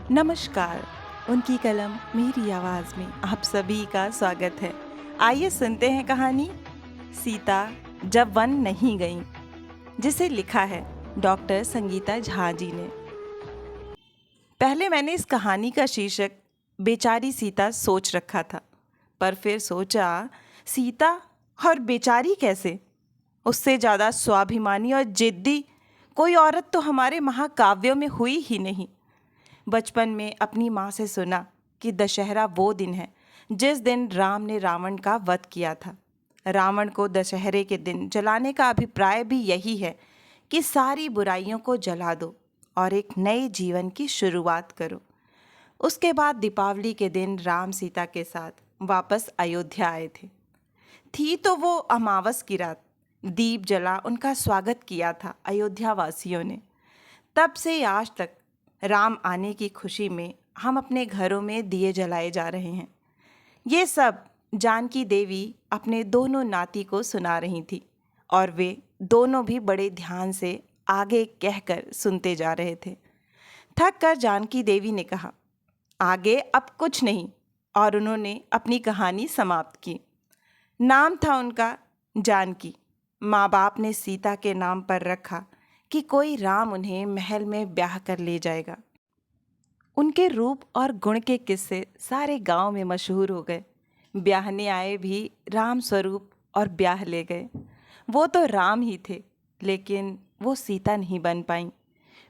नमस्कार। उनकी कलम मेरी आवाज़ में आप सभी का स्वागत है। आइए सुनते हैं कहानी सीता जब वन नहीं गई, जिसे लिखा है डॉक्टर संगीता झा जी ने। पहले मैंने इस कहानी का शीर्षक बेचारी सीता सोच रखा था, पर फिर सोचा सीता और बेचारी कैसे? उससे ज़्यादा स्वाभिमानी और जिद्दी कोई औरत तो हमारे महाकाव्यों में हुई ही नहीं। बचपन में अपनी माँ से सुना कि दशहरा वो दिन है जिस दिन राम ने रावण का वध किया था। रावण को दशहरे के दिन जलाने का अभिप्राय भी यही है कि सारी बुराइयों को जला दो और एक नए जीवन की शुरुआत करो। उसके बाद दीपावली के दिन राम सीता के साथ वापस अयोध्या आए थे। थी तो वो अमावस की रात। दीप जला उनका स्वागत किया था अयोध्या वासियों ने। तब से आज तक राम आने की खुशी में हम अपने घरों में दिए जलाए जा रहे हैं। ये सब जानकी देवी अपने दोनों नाती को सुना रही थी और वे दोनों भी बड़े ध्यान से आगे कहकर सुनते जा रहे थे। थक कर जानकी देवी ने कहा, आगे अब कुछ नहीं, और उन्होंने अपनी कहानी समाप्त की। नाम था उनका जानकी। माँ बाप ने सीता के नाम पर रखा कि कोई राम उन्हें महल में ब्याह कर ले जाएगा। उनके रूप और गुण के किस्से सारे गांव में मशहूर हो गए। ब्याहने आए भी राम स्वरूप और ब्याह ले गए। वो तो राम ही थे, लेकिन वो सीता नहीं बन पाई।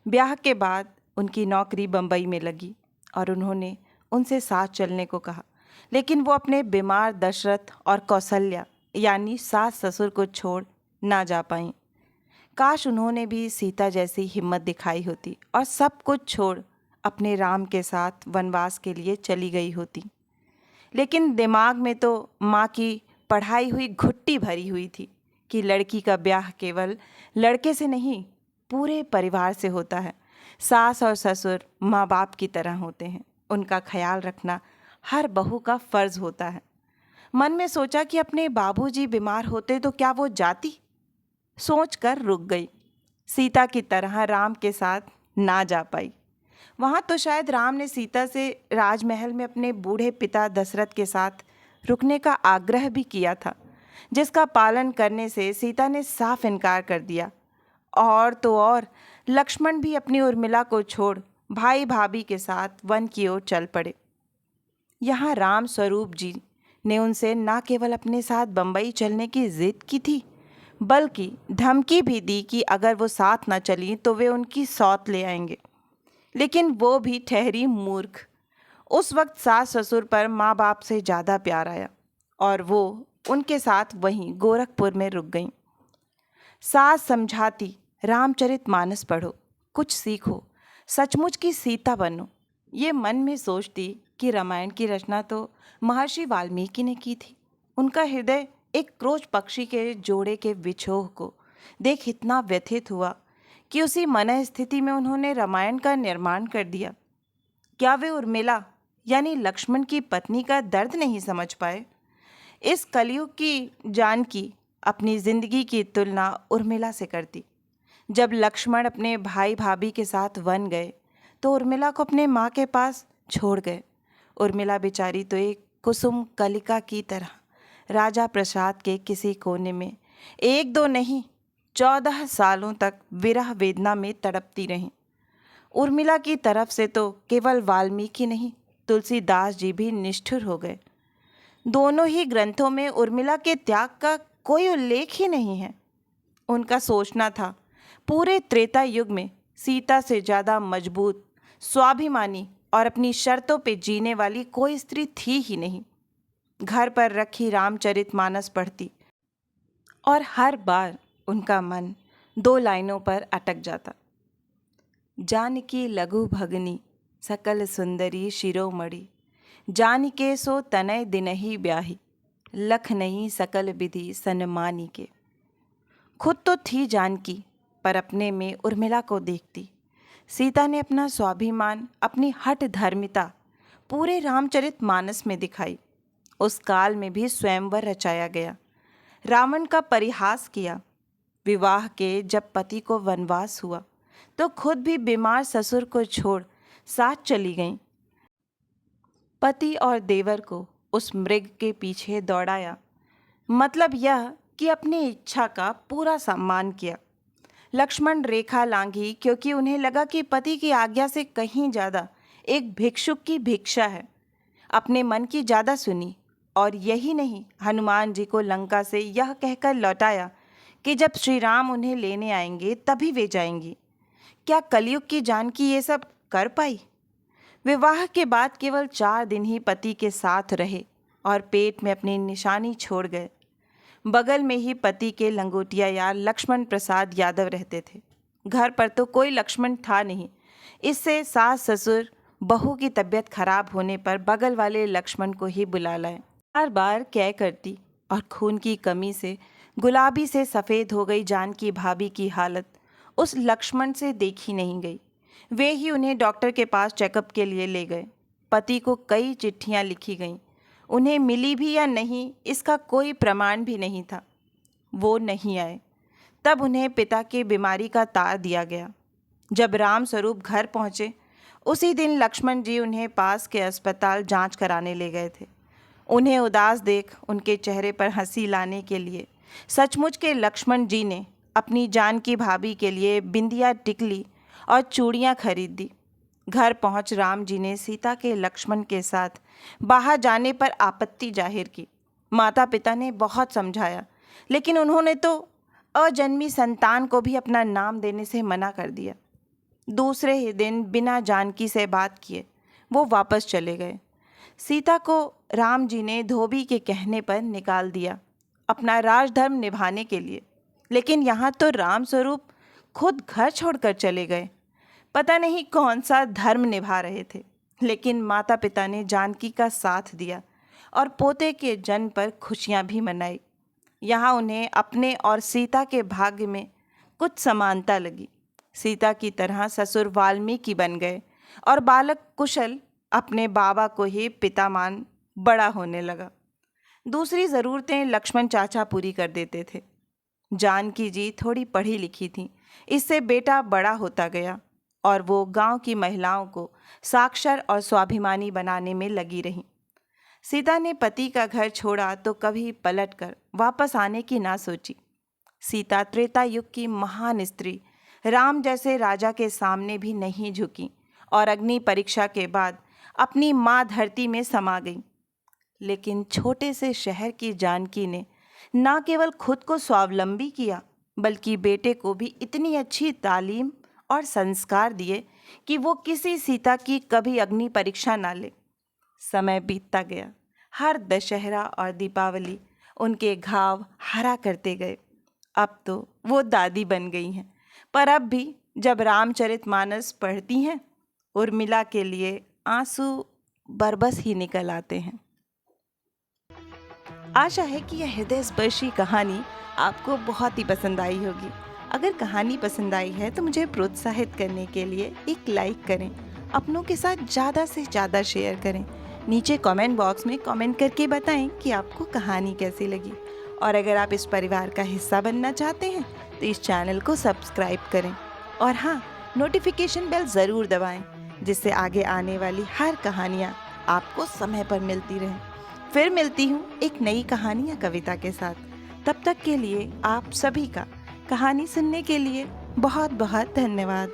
ब्याह के बाद उनकी नौकरी बम्बई में लगी और उन्होंने उनसे साथ चलने को कहा, लेकिन वो अपने बीमार दशरथ और कौशल्या यानी सास ससुर को छोड़ ना जा पाईं। काश उन्होंने भी सीता जैसी हिम्मत दिखाई होती और सब कुछ छोड़ अपने राम के साथ वनवास के लिए चली गई होती। लेकिन दिमाग में तो माँ की पढ़ाई हुई घुट्टी भरी हुई थी कि लड़की का ब्याह केवल लड़के से नहीं, पूरे परिवार से होता है। सास और ससुर माँ बाप की तरह होते हैं। उनका ख्याल रखना हर बहू का फर्ज होता है। मन में सोचा कि अपने बाबूजी बीमार होते तो क्या वो जाती? सोचकर रुक गई। सीता की तरह राम के साथ ना जा पाई। वहाँ तो शायद राम ने सीता से राजमहल में अपने बूढ़े पिता दशरथ के साथ रुकने का आग्रह भी किया था, जिसका पालन करने से सीता ने साफ इनकार कर दिया। और तो और लक्ष्मण भी अपनी उर्मिला को छोड़ भाई भाभी के साथ वन की ओर चल पड़े। यहाँ राम स्वरूप जी ने उनसे न केवल अपने साथ बम्बई चलने की जिद की थी, बल्कि धमकी भी दी कि अगर वो साथ न चली तो वे उनकी सौत ले आएंगे। लेकिन वो भी ठहरी मूर्ख। उस वक्त सास ससुर पर माँ बाप से ज़्यादा प्यार आया और वो उनके साथ वहीं गोरखपुर में रुक गईं। सास समझाती, रामचरितमानस पढ़ो, कुछ सीखो, सचमुच की सीता बनो। ये मन में सोचती कि रामायण की रचना तो महर्षि वाल्मीकि ने की थी। उनका हृदय एक क्रोच पक्षी के जोड़े के विछोह को देख इतना व्यथित हुआ कि उसी मन स्थिति में उन्होंने रामायण का निर्माण कर दिया। क्या वे उर्मिला यानी लक्ष्मण की पत्नी का दर्द नहीं समझ पाए? इस कलयुग की जानकी अपनी जिंदगी की तुलना उर्मिला से करती। जब लक्ष्मण अपने भाई भाभी के साथ वन गए तो उर्मिला को अपने माँ के पास छोड़ गए। उर्मिला बेचारी तो एक कुसुम कलिका की तरह राजा प्रसाद के किसी कोने में 1-2 नहीं 14 सालों तक विरह वेदना में तड़पती रहीं। उर्मिला की तरफ से तो केवल वाल्मीकि नहीं, तुलसीदास जी भी निष्ठुर हो गए। दोनों ही ग्रंथों में उर्मिला के त्याग का कोई उल्लेख ही नहीं है। उनका सोचना था पूरे त्रेता युग में सीता से ज़्यादा मजबूत, स्वाभिमानी और अपनी शर्तों पे जीने वाली कोई स्त्री थी ही नहीं। घर पर रखी रामचरितमानस पढ़ती और हर बार उनका मन 2 लाइनों पर अटक जाता। जानकी लघु भगनी सकल सुंदरी शिरोमणि, जानिके सो तनय दिनहि ब्याही, लख नहीं सकल विधि सन्मानी के। खुद तो थी जानकी, पर अपने में उर्मिला को देखती। सीता ने अपना स्वाभिमान, अपनी हठ धर्मिता पूरे रामचरितमानस में दिखाई। उस काल में भी स्वयंवर रचाया गया, रावण का परिहास किया। विवाह के जब पति को वनवास हुआ तो खुद भी बीमार ससुर को छोड़ साथ चली गईं। पति और देवर को उस मृग के पीछे दौड़ाया, मतलब यह कि अपनी इच्छा का पूरा सम्मान किया। लक्ष्मण रेखा लांघी क्योंकि उन्हें लगा कि पति की आज्ञा से कहीं ज़्यादा एक भिक्षुक की भिक्षा है। अपने मन की ज़्यादा सुनी, और यही नहीं, हनुमान जी को लंका से यह कहकर लौटाया कि जब श्री राम उन्हें लेने आएंगे तभी वे जाएंगी। क्या कलयुग की जानकी ये सब कर पाई? विवाह के बाद केवल 4 दिन ही पति के साथ रहे और पेट में अपनी निशानी छोड़ गए। बगल में ही पति के लंगोटिया यार लक्ष्मण प्रसाद यादव रहते थे। घर पर तो कोई लक्ष्मण था नहीं। इससे सास ससुर बहू की तबीयत खराब होने पर बगल वाले लक्ष्मण को ही बुला लाए। बार बार क्या करती, और खून की कमी से गुलाबी से सफ़ेद हो गई जानकी भाभी की हालत उस लक्ष्मण से देखी नहीं गई। वे ही उन्हें डॉक्टर के पास चेकअप के लिए ले गए। पति को कई चिट्ठियां लिखी गईं। उन्हें मिली भी या नहीं इसका कोई प्रमाण भी नहीं था। वो नहीं आए। तब उन्हें पिता की बीमारी का तार दिया गया। जब राम स्वरूप घर पहुँचे उसी दिन लक्ष्मण जी उन्हें पास के अस्पताल जांच कराने ले गए थे। उन्हें उदास देख उनके चेहरे पर हंसी लाने के लिए सचमुच के लक्ष्मण जी ने अपनी जानकी भाभी के लिए बिंदिया, टिकली और चूड़ियाँ खरीद दी। घर पहुँच राम जी ने सीता के लक्ष्मण के साथ बाहर जाने पर आपत्ति जाहिर की। माता पिता ने बहुत समझाया, लेकिन उन्होंने तो अजन्मी संतान को भी अपना नाम देने से मना कर दिया। दूसरे ही दिन बिना जानकी से बात किए वो वापस चले गए। सीता को राम जी ने धोबी के कहने पर निकाल दिया, अपना राजधर्म निभाने के लिए। लेकिन यहाँ तो राम स्वरूप खुद घर छोड़कर चले गए। पता नहीं कौन सा धर्म निभा रहे थे, लेकिन माता पिता ने जानकी का साथ दिया और पोते के जन्म पर खुशियाँ भी मनाई। यहाँ उन्हें अपने और सीता के भाग्य में कुछ समानता लगी। सीता की तरह ससुर वाल्मीकि बन गए और बालक कुशल अपने बाबा को ही पिता मान बड़ा होने लगा। दूसरी ज़रूरतें लक्ष्मण चाचा पूरी कर देते थे। जानकी जी थोड़ी पढ़ी लिखी थी, इससे बेटा बड़ा होता गया और वो गांव की महिलाओं को साक्षर और स्वाभिमानी बनाने में लगी रहीं। सीता ने पति का घर छोड़ा तो कभी पलटकर वापस आने की ना सोची। सीता त्रेता युग की महान स्त्री राम जैसे राजा के सामने भी नहीं झुकी और अग्नि परीक्षा के बाद अपनी माँ धरती में समा गई। लेकिन छोटे से शहर की जानकी ने न केवल खुद को स्वावलंबी किया, बल्कि बेटे को भी इतनी अच्छी तालीम और संस्कार दिए कि वो किसी सीता की कभी अग्नि परीक्षा ना ले। समय बीतता गया। हर दशहरा और दीपावली उनके घाव हरा करते गए। अब तो वो दादी बन गई हैं, पर अब भी जब रामचरितमानस पढ़ती हैं, उर्मिला के लिए आंसू बरबस ही निकल आते हैं। आशा है कि यह हृदय स्पर्शी कहानी आपको बहुत ही पसंद आई होगी। अगर कहानी पसंद आई है तो मुझे प्रोत्साहित करने के लिए एक लाइक करें, अपनों के साथ ज़्यादा से ज़्यादा शेयर करें। नीचे कमेंट बॉक्स में कमेंट करके बताएं कि आपको कहानी कैसी लगी। और अगर आप इस परिवार का हिस्सा बनना चाहते हैं तो इस चैनल को सब्सक्राइब करें और हाँ, नोटिफिकेशन बेल ज़रूर दबाएं, जिससे आगे आने वाली हर कहानियाँ आपको समय पर मिलती रहें। फिर मिलती हूँ एक नई कहानी या कविता के साथ। तब तक के लिए आप सभी का कहानी सुनने के लिए बहुत बहुत धन्यवाद।